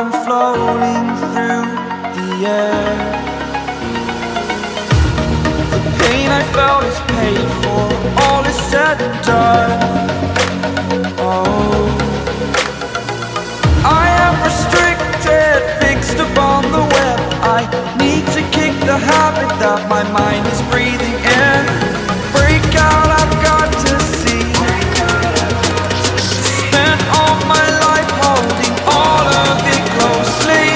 I'm floating through the air. The pain I felt is paid for, all is said and done. Oh, I am restricted, fixed upon the web. I need to kick the habit that my mind is breathing in. Break out, I've got to see. Spent all my life holding all of it closely.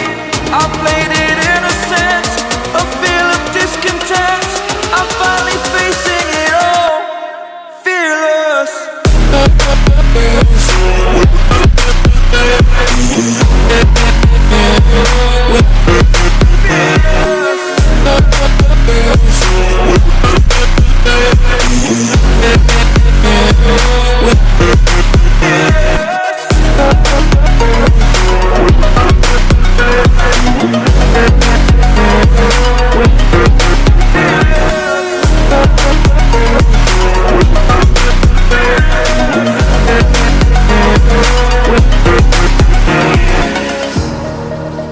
I played it innocent, a feel of discontent. I'm finally facing it all, fearless.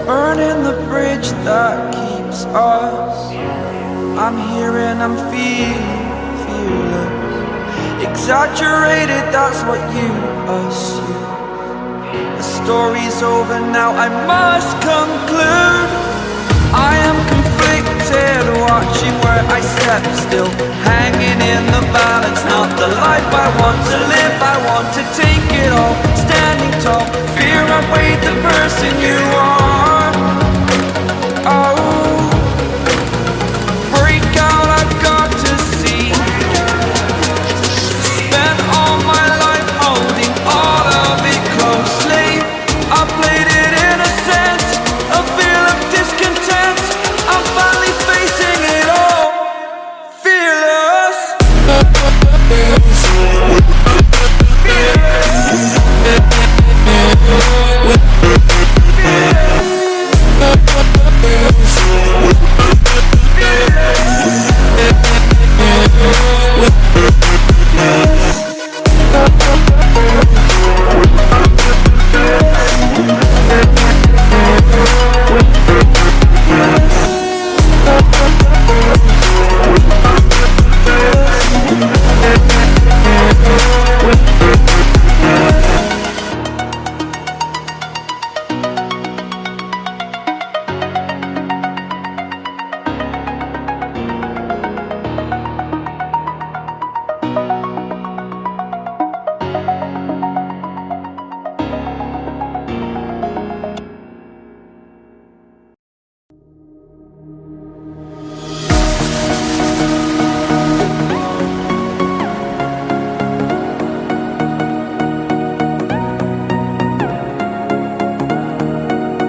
Burning the bridge that keeps us. I'm here and I'm feeling fearless. Exaggerated, that's what you assume. The story's over now, I must conclude. I am conflicted, watching where I step still, hanging in the balance. Not the life I want to live, I want to take it all. Standing tall, fear I've weighed the person you are. Oh, break out, I've got to see. Spent all my life holding all of it closely. I played it innocent, a feel of discontent. I'm finally facing it all, fearless. Fearless.